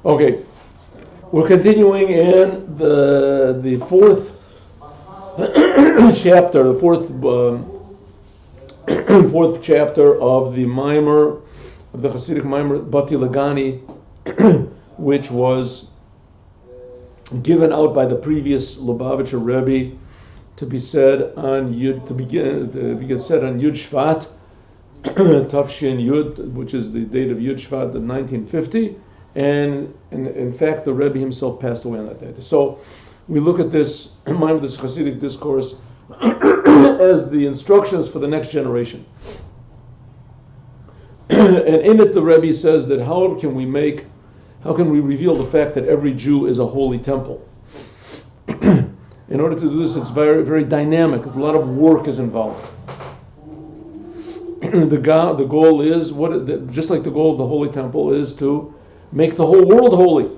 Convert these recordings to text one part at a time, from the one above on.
Okay, we're continuing in the fourth chapter, the fourth chapter of the Maimer, of the Chassidic Maimer Bati Lagani, which was given out by the previous Lubavitcher Rebbe to be said on Yud Shvat, Tafshin Yud, which is the date of Yud Shvat, 1950, and in fact the Rebbe himself passed away on that day. So we look at this Chassidic discourse as the instructions for the next generation. And in it the Rebbe says that how can we reveal the fact that every Jew is a holy temple? In order to do this, it's very, very dynamic. A lot of work is involved. The goal is, just like the goal of the holy temple is to make the whole world holy.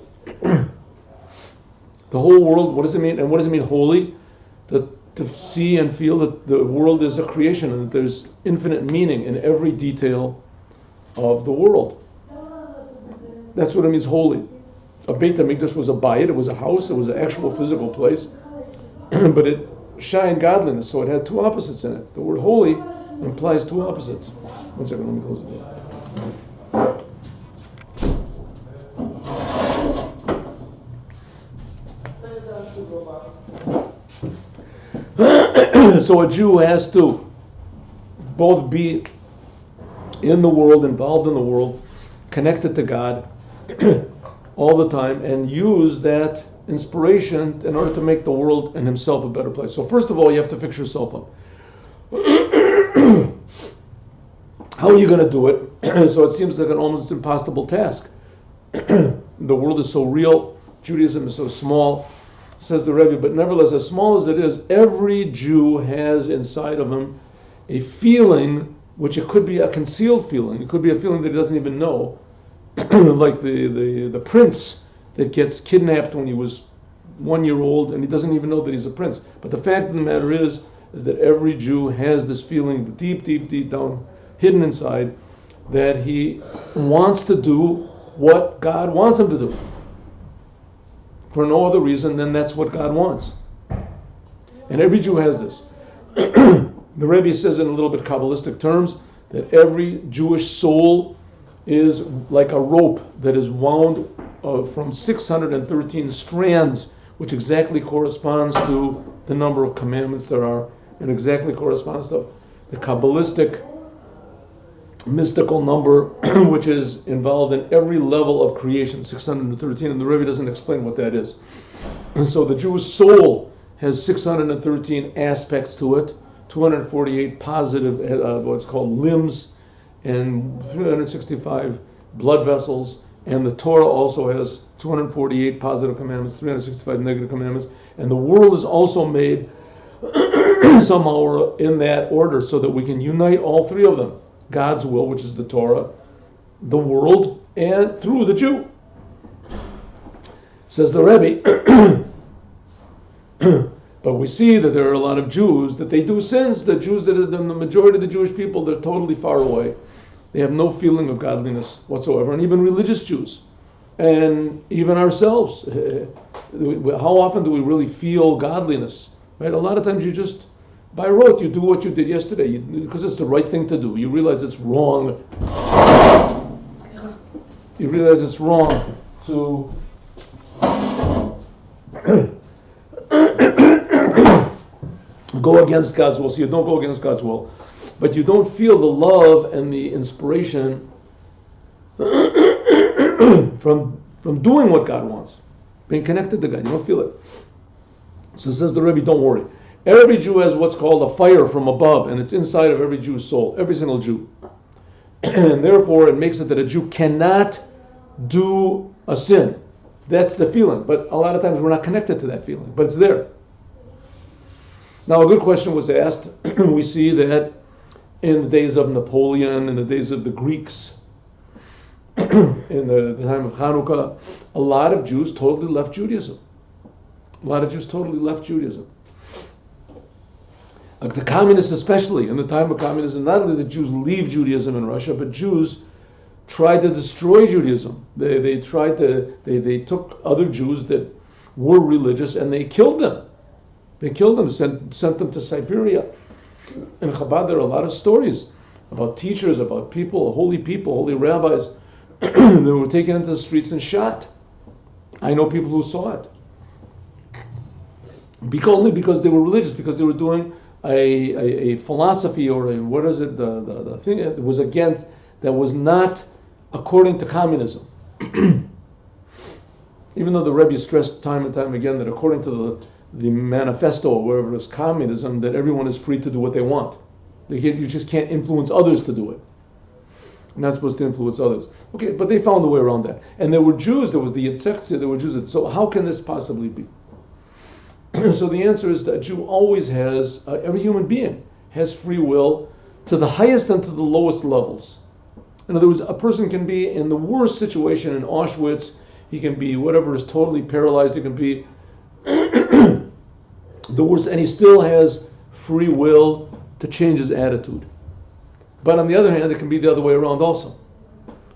The whole world, what does it mean? And what does it mean holy? To see and feel that the world is a creation and that there's infinite meaning in every detail of the world. That's what it means holy. A Beit HaMikdash was a bayit, it was a house, it was an actual physical place, but it shined godliness, so it had two opposites in it. The word holy implies two opposites. One second, let me close the door. So a Jew has to both be in the world, involved in the world, connected to God all the time, and use that inspiration in order to make the world and himself a better place. So first of all, you have to fix yourself up. How are you going to do it? So it seems like an almost impossible task. The world is so real, Judaism is so small, says the Rebbe, but nevertheless, as small as it is, every Jew has inside of him a feeling, which it could be a concealed feeling, it could be a feeling that he doesn't even know, like the prince that gets kidnapped when he was 1 year old and he doesn't even know that he's a prince. But the fact of the matter is that every Jew has this feeling deep, deep, deep down, hidden inside, that he wants to do what God wants him to do. For no other reason than that's what God wants. And every Jew has this. The Rebbe says in a little bit Kabbalistic terms that every Jewish soul is like a rope that is wound from 613 strands, which exactly corresponds to the number of commandments there are, and exactly corresponds to the Kabbalistic mystical number, which is involved in every level of creation, 613, and the Rebbe doesn't explain what that is. And so the Jewish soul has 613 aspects to it, 248 positive, what's called limbs, and 365 blood vessels, and the Torah also has 248 positive commandments, 365 negative commandments, and the world is also made somehow in that order so that we can unite all three of them. God's will, which is the Torah, the world, and through the Jew. Says the Rebbe, but we see that there are a lot of Jews that they do sins. The Jews that are the majority of the Jewish people, they're totally far away. They have no feeling of godliness whatsoever, and even religious Jews, and even ourselves. How often do we really feel godliness? Right? A lot of times you just, by rote, you do what you did yesterday because it's the right thing to do. You realize it's wrong. You realize it's wrong to go against God's will. So you don't go against God's will. But you don't feel the love and the inspiration from doing what God wants, being connected to God. You don't feel it. So says the Rebbe, don't worry. Every Jew has what's called a fire from above, and it's inside of every Jew's soul, every single Jew. And therefore, it makes it that a Jew cannot do a sin. That's the feeling. But a lot of times we're not connected to that feeling, but it's there. Now, a good question was asked. We see that in the days of Napoleon, in the days of the Greeks, in the time of Hanukkah, a lot of Jews totally left Judaism. Like the communists especially, in the time of communism, not only did Jews leave Judaism in Russia, but Jews tried to destroy Judaism. They took other Jews that were religious and they killed them. They killed them, sent them to Siberia. In Chabad, there are a lot of stories about teachers, about people, holy rabbis, that were taken into the streets and shot. I know people who saw it. Only because they were religious, because they were doing a philosophy or the thing that was against, that was not according to communism. Even though the Rebbe stressed time and time again that according to the manifesto or wherever it is, communism, that everyone is free to do what they want. You just can't influence others to do it. You're not supposed to influence others. Okay, but they found a way around that. And there were Jews, there was the Yitzhak, there were Jews. So how can this possibly be? So the answer is that a Jew always has, every human being has free will to the highest and to the lowest levels. In other words, a person can be in the worst situation in Auschwitz, he can be whatever is totally paralyzed, he can be the worst, and he still has free will to change his attitude. But on the other hand, it can be the other way around also.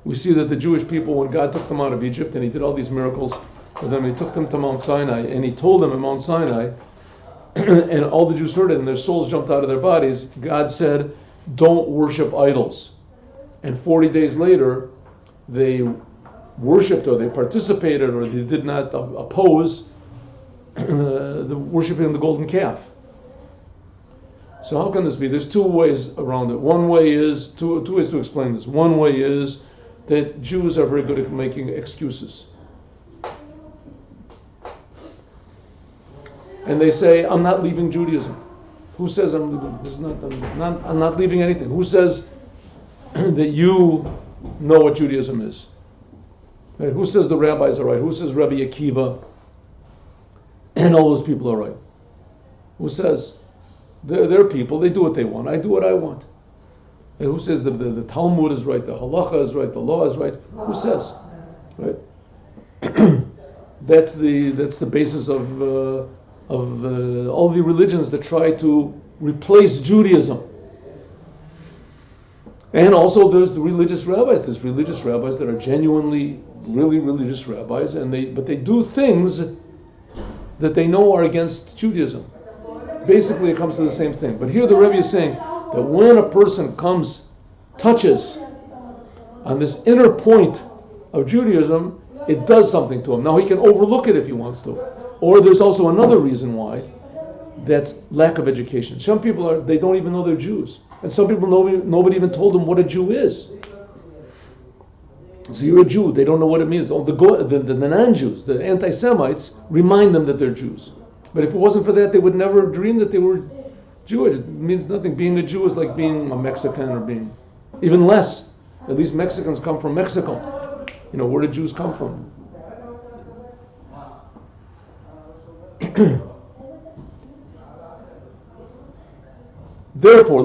We see that the Jewish people, when God took them out of Egypt and he did all these miracles for them, he took them to Mount Sinai and he told them at Mount Sinai, and all the Jews heard it and their souls jumped out of their bodies, God said, don't worship idols. And 40 days later, they worshipped or they participated or they did not oppose the worshiping the golden calf. So how can this be? There's two ways around it. One way is, two ways to explain this. One way is that Jews are very good at making excuses. And they say, I'm not leaving Judaism. Who says I'm leaving? I'm not leaving anything. Who says that you know what Judaism is? Right? Who says the rabbis are right? Who says Rabbi Akiva and all those people are right? Who says? They're people, they do what they want. I do what I want. And who says the Talmud is right, the halacha is right, the law is right? Who says? Right? That's the basis of all the religions that try to replace Judaism. And also there's the religious rabbis. There's religious rabbis that are genuinely really religious rabbis, but they do things that they know are against Judaism. Basically, it comes to the same thing. But here the Rebbe is saying that when a person touches on this inner point of Judaism, it does something to him. Now he can overlook it if he wants to. Or there's also another reason why. That's lack of education. Some people they don't even know they're Jews. And some people, nobody even told them what a Jew is. So you're a Jew, they don't know what it means. Oh, the non-Jews, the anti-Semites, remind them that they're Jews. But if it wasn't for that, they would never dream that they were Jewish. It means nothing. Being a Jew is like being a Mexican or being even less. At least Mexicans come from Mexico. You know, where do Jews come from? Therefore,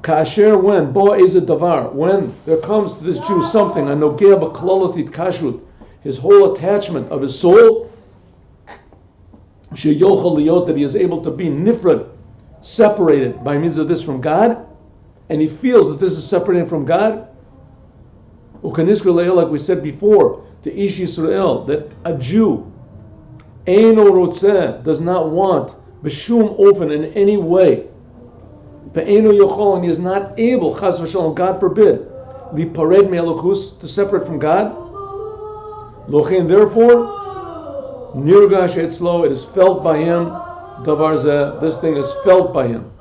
kasher when bo is a davar, when there comes to this Jew something, a nogea b'klalatit kashrut, his whole attachment of his soul, sheyochel liyot, that he is able to be nifrad, separated by means of this from God, and he feels that this is separated from God. Ukaniskar le'el, like we said before, to Ish Yisrael, that a Jew, eino rotzeh, does not want, b'shum ofen, in any way, be'eino yochol, and he is not able, chas v'shalom, God forbid, lipared me'elokus, to separate from God. Lochein, therefore, nirgash etzlo, it is felt by him, davar zeh, this thing is felt by him.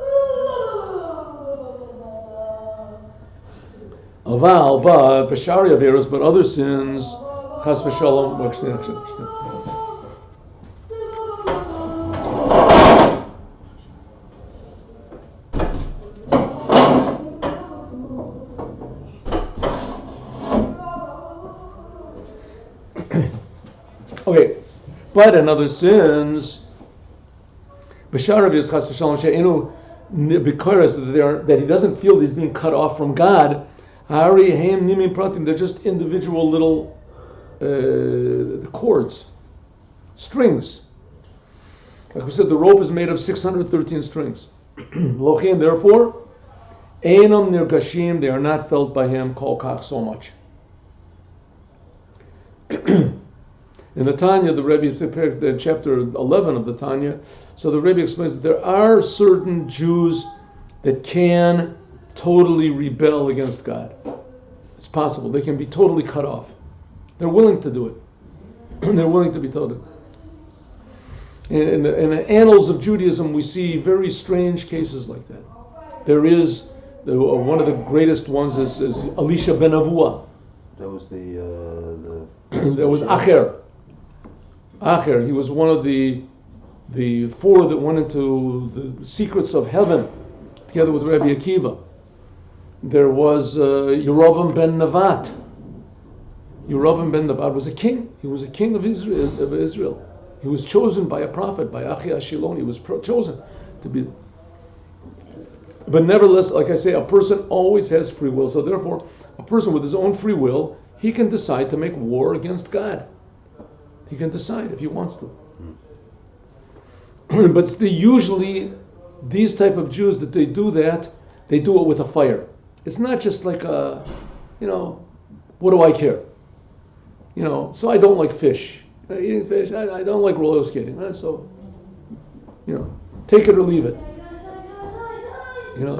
Aval, but b'shari averos, but other sins, chas v'shalom, okay, but in other sins, b'shari averos, chas v'shalom, she'enu b'koros, that he doesn't feel he's being cut off from God. They're just individual little chords, strings. Like we said, the rope is made of 613 strings. Therefore, Einam nirgashim, they are not felt by him, kol kach, so much. In the Tanya, the Rebbe, in chapter 11 of the Tanya, so the Rebbe explains that there are certain Jews that can totally rebel against God. It's possible. They can be totally cut off. They're willing to do it. They're willing to be told. In the annals of Judaism, we see very strange cases like that. There is, one of the greatest ones is Elisha ben Avua. That was There was Acher. Acher, he was one of the four that went into the secrets of heaven together with Rabbi Akiva. There was Yeravam ben Nevat. Yeravam ben Nevat was a king. He was a king of Israel. He was chosen by a prophet, by Achi Ashilon. He was chosen to be. But nevertheless, like I say, a person always has free will. So therefore, a person with his own free will, he can decide to make war against God. He can decide if he wants to. But usually, these type of Jews that they do that, they do it with a fire. It's not just like a, what do I care? So I don't like fish. Eating fish, I don't like roller skating. So, take it or leave it.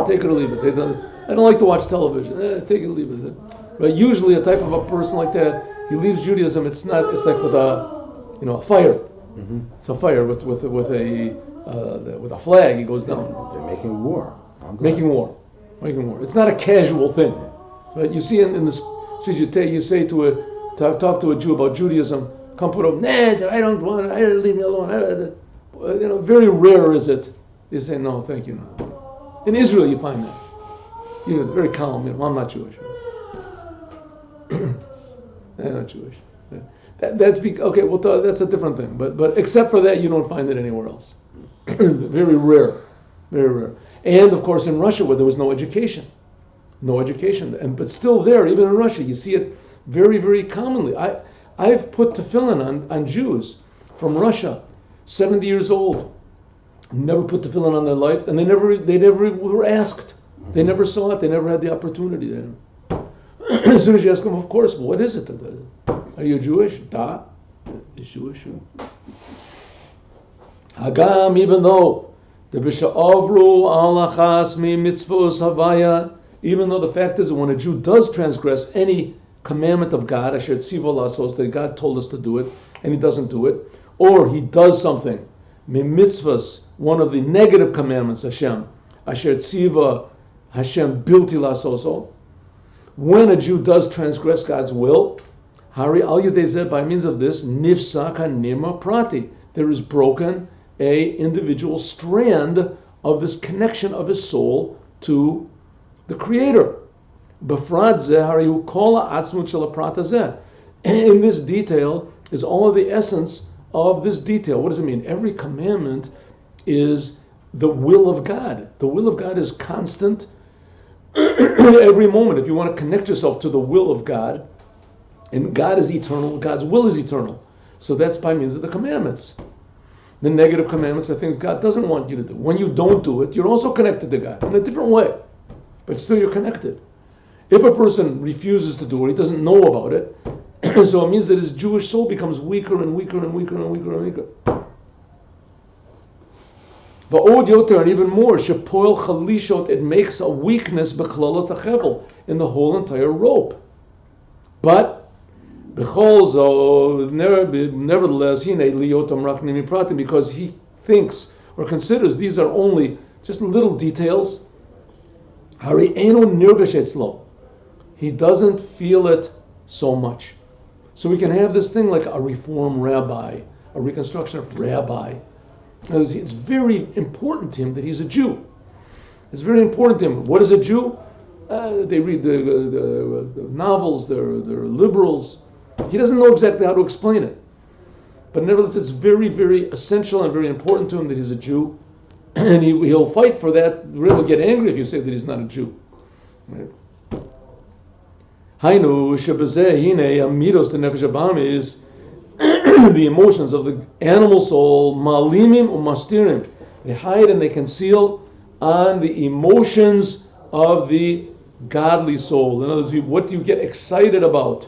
Take it or leave it. I don't like to watch television. Take it or leave it. But usually a type of a person like that, he leaves Judaism, it's like with a fire. Mm-hmm. It's a fire with a flag. He goes down. They're making war. Making war. It's not a casual thing. Right? You see in this, you say talk to a Jew about Judaism, come put up, I don't want it, leave me alone. Very rare is it. You say, no, thank you. No. In Israel you find that. Very calm, I'm not Jewish. I'm not Jewish. That's okay. Well, that's a different thing. But except for that, you don't find it anywhere else. Very rare, very rare. And of course, in Russia, where there was no education, but still there, even in Russia, you see it very, very commonly. I've put tefillin on Jews from Russia, 70 years old, never put tefillin on their life, and they never were asked. They never saw it. They never had the opportunity. As soon as you ask them, of course, what is it? Are you Jewish? Da. Is Jewish. Hagam, even though the Bisha'avru alachas mi mitzvos havaya, even though the fact is that when a Jew does transgress any commandment of God, asher tzivo lasos, that God told us to do it, and he doesn't do it, or he does something, mi mitzvos, one of the negative commandments, Hashem, asher tziva Hashem bilti lasoso, when a Jew does transgress God's will, Hari al yedezeh, by means of this, nifsak hanima prati, there is broken a individual strand of this connection of his soul to the Creator. Befrat zeh hari hu kol ha'atzmut shel haprat hazeh. In this detail is all of the essence of this detail. What does it mean? Every commandment is the will of God. The will of God is constant every moment. If you want to connect yourself to the will of God, and God is eternal, God's will is eternal. So that's by means of the commandments. The negative commandments are things God doesn't want you to do. When you don't do it, you're also connected to God in a different way. But still you're connected. If a person refuses to do it, he doesn't know about it, so it means that his Jewish soul becomes weaker and weaker and weaker and weaker and weaker. But yoter, and even more, shepoil chalishot, it makes a weakness b'klalot hachevel, in the whole entire rope. But nevertheless, because he thinks or considers these are only just little details, he doesn't feel it so much. So we can have this thing like a reform rabbi, a reconstruction of rabbi. It's very important to him that he's a Jew. It's very important to him. What is a Jew? They read the novels, they're liberals. He doesn't know exactly how to explain it. But nevertheless, it's very, very essential and very important to him that he's a Jew. And he'll fight for that. Really get angry if you say that he's not a Jew. Right? Hainu shebazeh hine amidos the nefesh habam is the emotions of the animal soul, malimim umastirim. They hide and they conceal on the emotions of the godly soul. In other words, what do you get excited about?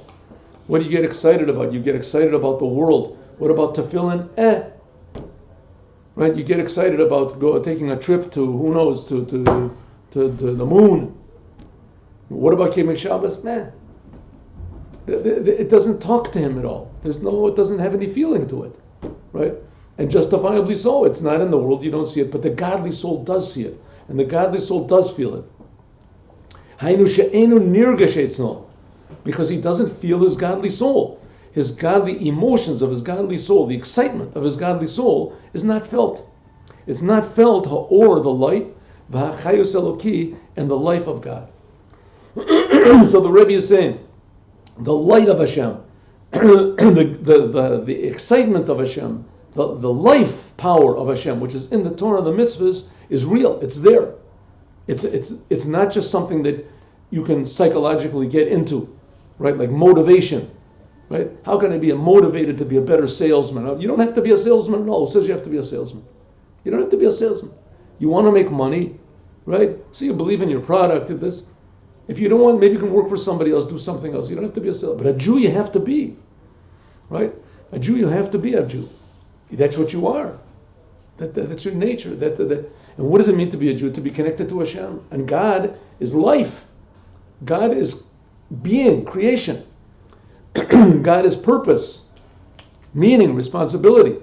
What do you get excited about? You get excited about the world. What about tefillin? Right? You get excited about taking a trip to, who knows, to the moon. What about keeping Shabbos? Man, it doesn't talk to him at all. It doesn't have any feeling to it, right? And justifiably so. It's not in the world, you don't see it, but the godly soul does see it, and the godly soul does feel it. Because he doesn't feel his godly soul. His godly emotions of his godly soul, the excitement of his godly soul is not felt. It's not felt, ha'or, the light, v'hachayus eloki, and the life of God. So the Rebbe is saying, the light of Hashem, the excitement of Hashem, the life power of Hashem, which is in the Torah, the mitzvahs, is real. It's there. It's not just something that you can psychologically get into, right? Like motivation, right? How can I be motivated to be a better salesman? You don't have to be a salesman at all. Who says you have to be a salesman? You don't have to be a salesman. You want to make money, right? So you believe in your product. If you don't want, maybe you can work for somebody else, do something else. You don't have to be a salesman. But a Jew you have to be, right? A Jew you have to be a Jew. That's what you are. That's your nature. And what does it mean to be a Jew? To be connected to Hashem. And God is life. God is being, creation. God is purpose, meaning, responsibility,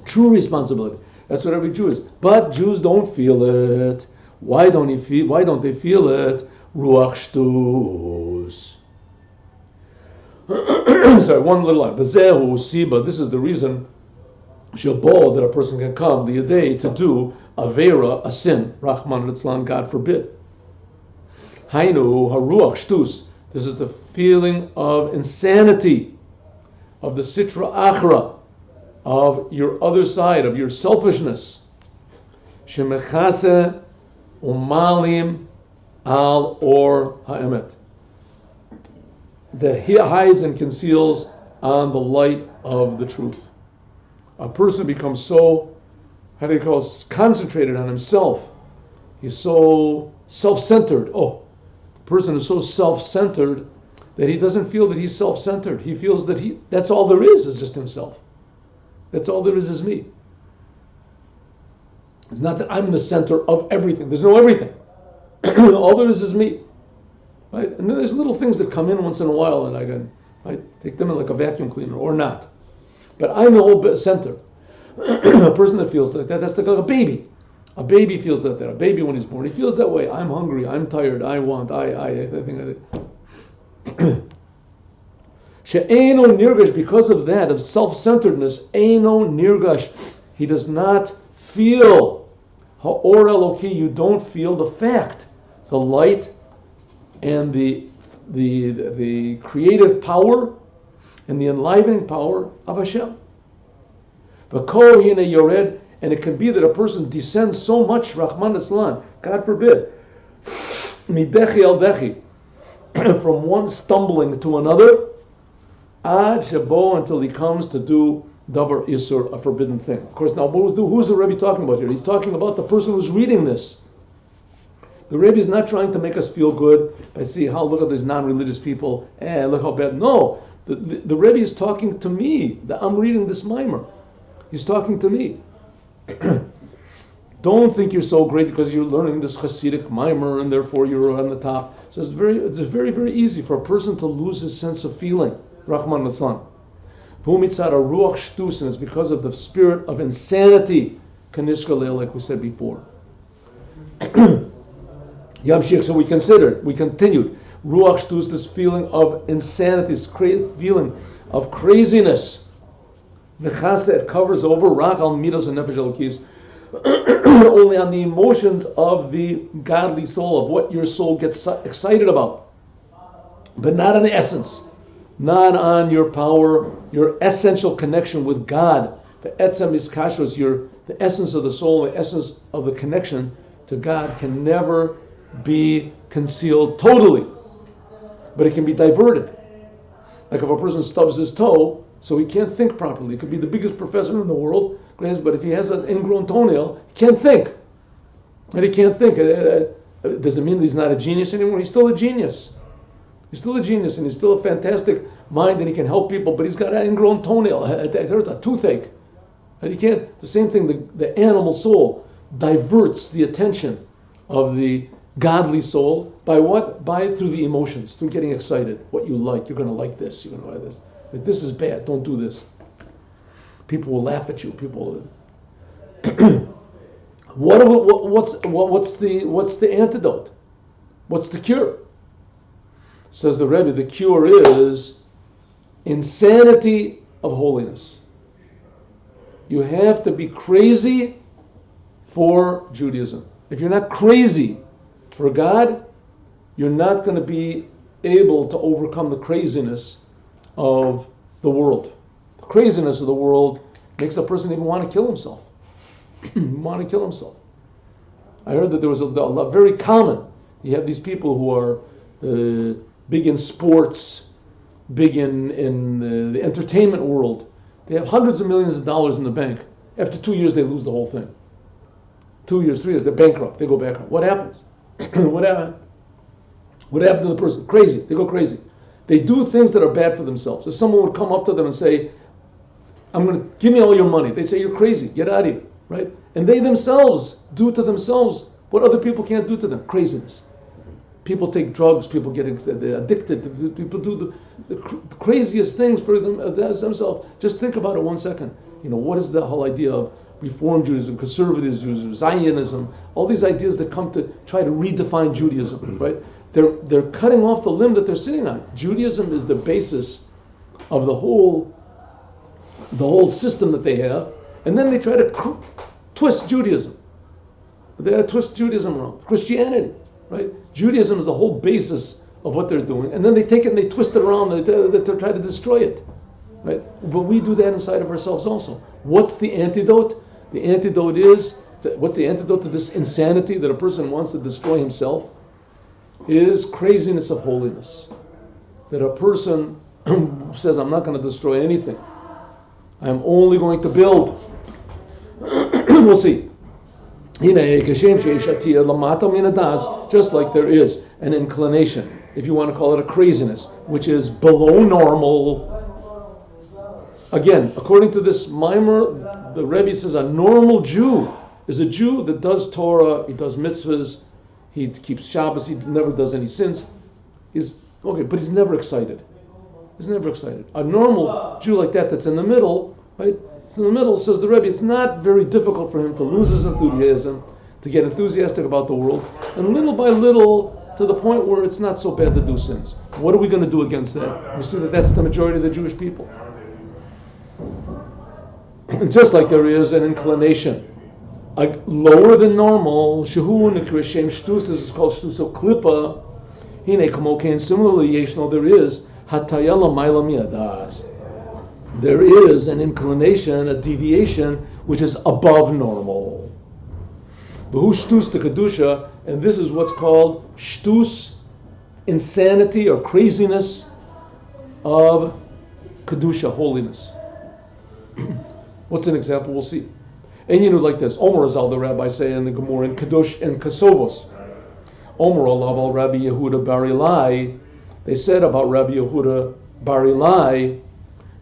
true responsibility. That's what every Jew is. But Jews don't feel it. Why don't they feel it? Ruach shtus. Sorry, one little line. V'zehu siba. This is the reason shabal that a person can come the day to do avera, a sin. Rahman litzlan, God forbid. Hainu haruach shtus. This is the feeling of insanity, of the sitra achra, of your other side, of your selfishness. Shemechase umalim al or ha'emet. That he hides and conceals on the light of the truth. A person becomes so, concentrated on himself. He's so self-centered. A person is so self-centered that he doesn't feel that he's self-centered. He feels that that's all there is just himself. That's all there is me. It's not that I'm the center of everything. There's no everything. All there is me. Right? And then there's little things that come in once in a while, and I can take them in like a vacuum cleaner or not. But I'm the whole center. A person that feels like that, that's like a baby. A baby feels like that. A baby when he's born, he feels that way. I'm hungry. I'm tired. I want. I think. She'eno nirgash, because of that, of self-centeredness, eno nirgash, he does not feel ha'or eloki. You don't feel the fact, the light, and the creative power and the enlivening power of Hashem. V'kol hina yored, and it can be that a person descends so much, Rahman Islan, God forbid, midechi el dechi, from one stumbling to another, ad shabo, until he comes to do davar isur, a forbidden thing. Of course, now who's the Rebbe talking about here? He's talking about the person who's reading this. The Rebbe is not trying to make us feel good by seeing how, look at these non-religious people, look how bad. No, the Rebbe is talking to me. I'm reading this mimer. He's talking to me. Don't think you're so great because you're learning this Chassidic mimer and therefore you're on the top. So it's very, very easy for a person to lose his sense of feeling. Rahman Naslan. Vumitzad a ruach shtus, and it's because of the spirit of insanity. Kanishka leil, like we said before. Yamshich, so we continued. Ruach shtus, this feeling of insanity, this feeling of craziness. Nechasa, it covers over rak al midos and nefesh elokis, only on the emotions of the godly soul, of what your soul gets excited about, but not on the essence, not on your power, your essential connection with God. The etzem is kashos, the essence of the soul, the essence of the connection to God can never be concealed totally, but it can be diverted. Like if a person stubs his toe, so he can't think properly. He could be the biggest professor in the world, but if he has an ingrown toenail, he can't think. And he can't think. Does it mean that he's not a genius anymore? He's still a genius. He's still a genius, and he's still a fantastic mind, and he can help people, but he's got an ingrown toenail, a toothache. And he can't, the same thing, the animal soul diverts the attention of the godly soul by what? By through the emotions, through getting excited. What you like, you're going to like this, you're going to like this. But this is bad, don't do this. People will laugh at you. People. What's the antidote? What's the cure? Says the Rebbe, the cure is insanity of holiness. You have to be crazy for Judaism. If you're not crazy for God, you're not going to be able to overcome the craziness of the world. The craziness of the world makes a person even want to kill himself. Want to kill himself. I heard that there was a very common. You have these people who are big in sports, big in the entertainment world. They have hundreds of millions of dollars in the bank. After 2 years, they lose the whole thing. 2 years, 3 years, they're bankrupt. They go bankrupt. What happens? What happened? What happened to the person? Crazy. They go crazy. They do things that are bad for themselves. If someone would come up to them and say, "I'm going to give me all your money," they say, "You're crazy. Get out of here." Right? And they themselves do to themselves what other people can't do to them. Craziness. People take drugs. People get addicted. People do the craziest things for themselves. Just think about it 1 second. What is the whole idea of Reform Judaism, Conservative Judaism, Zionism, all these ideas that come to try to redefine Judaism, right? They're cutting off the limb that they're sitting on. Judaism is the basis of the whole system that they have, and then they try to twist Judaism. They twist Judaism around. Christianity, right? Judaism is the whole basis of what they're doing, and then they take it and they twist it around. They try to destroy it, right? But we do that inside of ourselves also. What's the antidote? The antidote is, what's the antidote to this insanity that a person wants to destroy himself? Is craziness of holiness. That a person says, "I'm not going to destroy anything. I'm only going to build." We'll see. Just like there is an inclination, if you want to call it a craziness, which is below normal. Again, according to this mimer, the Rebbe says a normal Jew is a Jew that does Torah, he does mitzvahs, he keeps Shabbos, he never does any sins. He's okay, but he's never excited. He's never excited. A normal Jew like that's in the middle, right? It's in the middle, says the Rebbe, it's not very difficult for him to lose his enthusiasm, to get enthusiastic about the world, and little by little, to the point where it's not so bad to do sins. What are we going to do against that? We see that that's the majority of the Jewish people. Just like there is an inclination, lower than normal, shehu nekrishem shtus, this is called shtus of klipa. Hine kamokein. Similarly, yeshno, there is hatayala maila miadas. There is an inclination, a deviation, which is above normal. V'hu shtus to kedusha, and this is what's called shtus, insanity or craziness of kedusha, holiness. What's an example? We'll see. And like this. Omer Azal, the rabbi, say in the Gemara in Kedush and Kesovos. Omer Alav Rabbi Yehuda Bar Ilai. They said about Rabbi Yehuda Bar Ilai,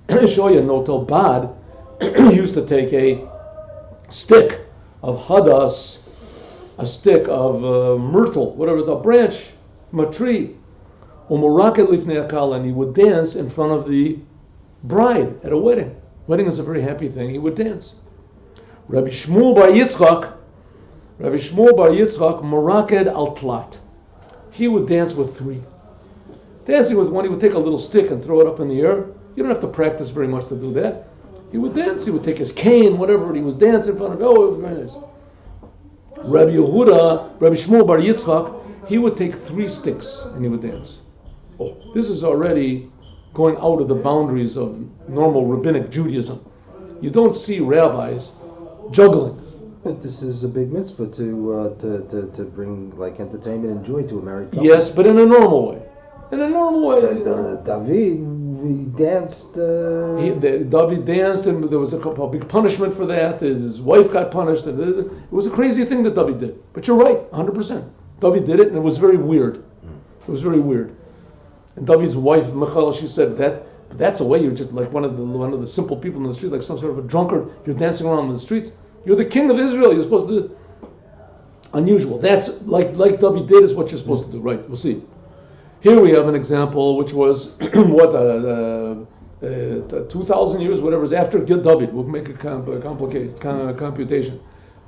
Shoya Notel Bad, used to take a stick of hadas, a stick of myrtle, whatever it's a branch from a tree, Umuraket Lifnei Akal, and he would dance in front of the bride at a wedding. Wedding is a very happy thing. He would dance. Rabbi Shmuel Bar Yitzchak, Moraked al Tlat. He would dance with three. Dancing with one, he would take a little stick and throw it up in the air. You don't have to practice very much to do that. He would dance. He would take his cane, whatever, he was dancing in front of. Oh, it was very nice. Rabbi Shmuel Bar Yitzchak, he would take 3 sticks and he would dance. Oh, this is already going out of the boundaries of normal rabbinic Judaism. You don't see rabbis juggling. But this is a big mitzvah to bring like entertainment and joy to a married couple. Yes, but in a normal way. In a normal way. David, he danced. David danced, and there was a big punishment for that. His wife got punished. It was a crazy thing that David did. But you're right, 100%. David did it, and it was very weird. It was very weird. And David's wife, Michal, she said that's a way you're just like one of the simple people in the street, like some sort of a drunkard. You're dancing around in the streets. You're the king of Israel. You're supposed to do unusual. That's like David did is what you're supposed to do. Right? We'll see. Here we have an example which was 2,000 years, whatever is after David. We'll make a complicated computation.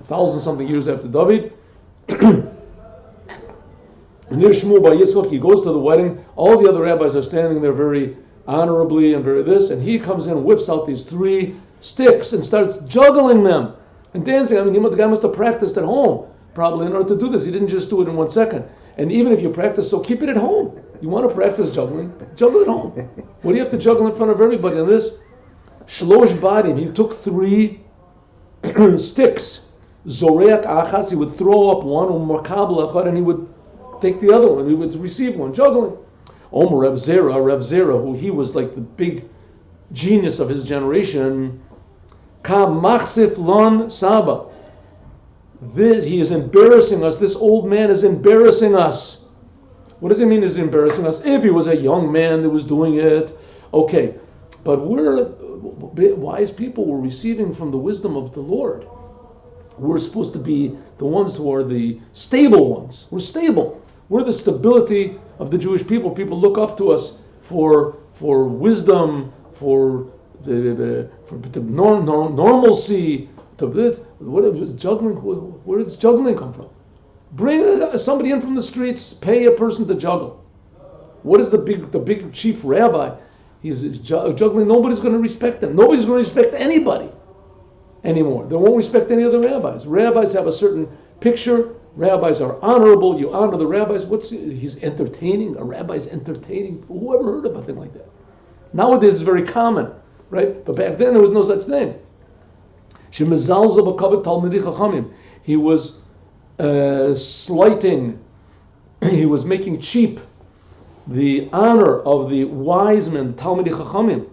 1,000-something years after David. Near Shmuel by Yitzchak, he goes to the wedding. All the other rabbis are standing there very honorably and very this, and he comes in and whips out these 3 sticks and starts juggling them and dancing. I mean, the guy must have practiced at home probably in order to do this. He didn't just do it in 1 second. And even if you practice, so keep it at home. You want to practice juggling? Juggle at home. What do you have to juggle in front of everybody on this? Shlosh badim. He took 3 sticks. Zoreak achas. He would throw up one, and he would take the other one. He would receive one, juggling. Omer Rev Zera, who he was like the big genius of his generation. Ka machsif lon saba. This, he is embarrassing us. This old man is embarrassing us. What does it mean he's embarrassing us? If he was a young man that was doing it, okay. But we're wise people. We're receiving from the wisdom of the Lord. We're supposed to be the ones who are the stable ones. We're stable. We're the stability of the Jewish people. People look up to us for wisdom, for normalcy. What is juggling? Where does juggling come from? Bring somebody in from the streets. Pay a person to juggle. What is the big chief rabbi? He's juggling. Nobody's going to respect him. Nobody's going to respect anybody anymore. They won't respect any other rabbis. Rabbis have a certain picture. Rabbis are honorable. You honor the rabbis. He's entertaining? A rabbi's entertaining? Who ever heard of a thing like that? Nowadays it's very common, right? But back then there was no such thing. He was slighting, he was making cheap the honor of the wise men, Talmidei Chachamim.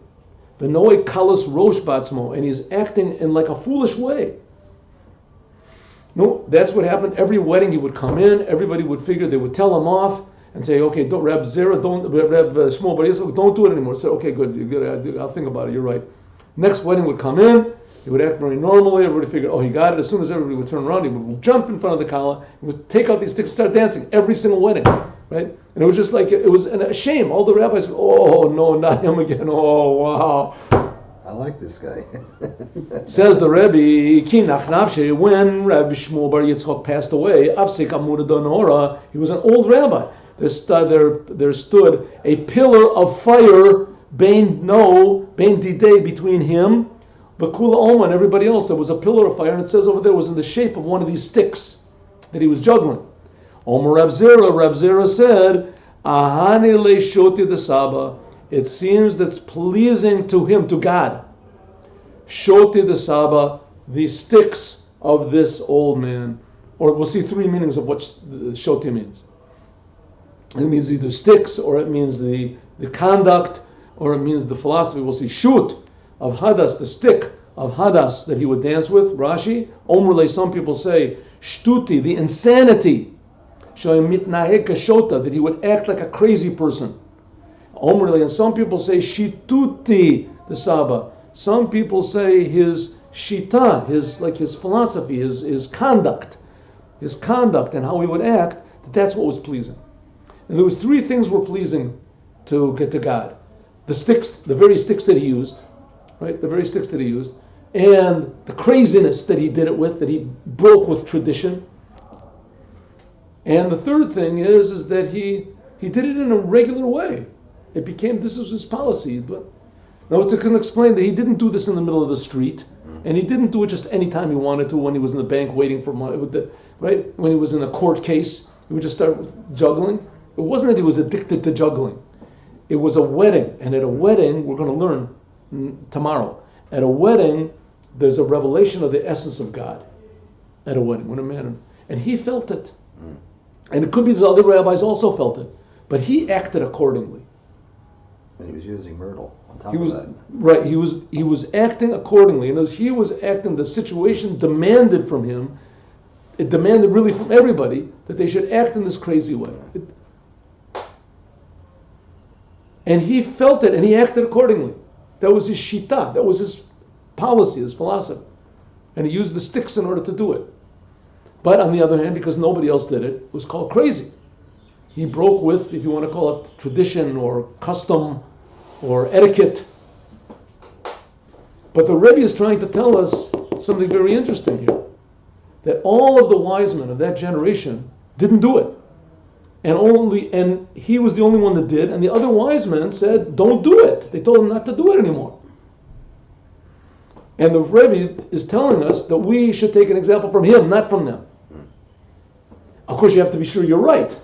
V'noe kalas rosh batzmo, and he's acting in like a foolish way. No, that's what happened. Every wedding he would come in, everybody would figure, they would tell him off and say, okay, don't Reb Zera, don't Reb Shmuel, but don't do it anymore. Say, okay, good, I'll think about it. You're right. Next wedding would come in. He would act very normally. Everybody figured, oh, he got it. As soon as everybody would turn around, he would jump in front of the kala. He would take out these sticks and start dancing every single wedding, right? And it was just like, it was a shame. All the rabbis, oh, no, not him again. Oh, wow. I like this guy. Says the Rebbe, when Rabbi Shmuel Bar Yitzchak passed away, he was an old rabbi. There stood a pillar of fire, between him, Bakula Oma, and everybody else. There was a pillar of fire, and it says over there it was in the shape of one of these sticks that he was juggling. Omer Rav Zera said, Ahani le shoti de Saba. It seems that's pleasing to him, to God. Shoti de Saba, the sticks of this old man. Or we'll see 3 meanings of what shoti means. It means either sticks, or it means the conduct, or it means the philosophy. We'll see shut of hadas, the stick of hadas that he would dance with. Rashi, Omrle, some people say shtuti, the insanity. That he would act like a crazy person. Omrle, and some people say shituti, the Saba. Some people say his shita, his philosophy, his conduct, and how he would act. That's what was pleasing. And there was 3 things were pleasing to God: the sticks, the very sticks that he used, right? The very sticks that he used, and the craziness that he did it with, that he broke with tradition. And the third thing is that he did it in a regular way. This was his policy. But now it's going to explain that he didn't do this in the middle of the street, and he didn't do it just any time he wanted to. When he was in the bank waiting for money, right? When he was in a court case, he would just start juggling. It wasn't that he was addicted to juggling. It was a wedding, and at a wedding, we're going to learn tomorrow. At a wedding, there's a revelation of the essence of God. At a wedding, when a man, and he felt it, and it could be the other rabbis also felt it, but he acted accordingly. And he was using myrtle on top of that. Right. He was acting accordingly, and as he was acting, the situation demanded from him. It demanded really from everybody that they should act in this crazy way. And he felt it and he acted accordingly. That was his shita, that was his policy, his philosophy. And he used the sticks in order to do it. But on the other hand, because nobody else did it, it was called crazy. He broke with, if you want to call it tradition or custom or etiquette. But the Rebbe is trying to tell us something very interesting here. That all of the wise men of that generation didn't do it. And he was the only one that did, and the other wise men said, don't do it. They told him not to do it anymore. And the Rebbe is telling us that we should take an example from him, not from them. Of course, you have to be sure you're right.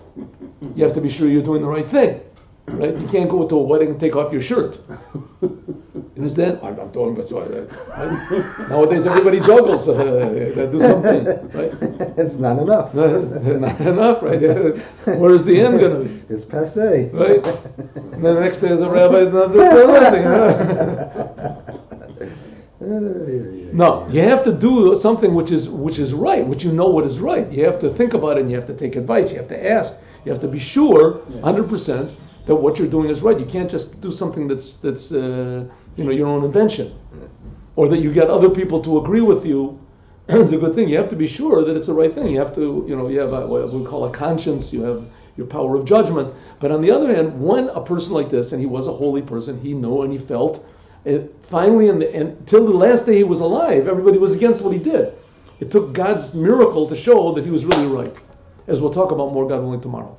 You have to be sure you're doing the right thing. Right? You can't go to a wedding and take off your shirt. Understand? I'm talking about nowadays everybody juggles. They do something. Right? It's not enough. Not enough, right? Where is the end going to be? It's passe. Right? And then the next day is a rabbi not doing anything. No, you have to do something which is right, which you know what is right. You have to think about it and you have to take advice. You have to ask. You have to be sure, 100%, that what you're doing is right. You can't just do something that's your own invention, or that you get other people to agree with you. It's a good thing. You have to be sure that it's the right thing. You have to, you have what we call a conscience. You have your power of judgment. But on the other hand, when a person like this, and he was a holy person, he knew and he felt. Finally, until the last day he was alive, everybody was against what he did. It took God's miracle to show that he was really right, as we'll talk about more, God willing, tomorrow.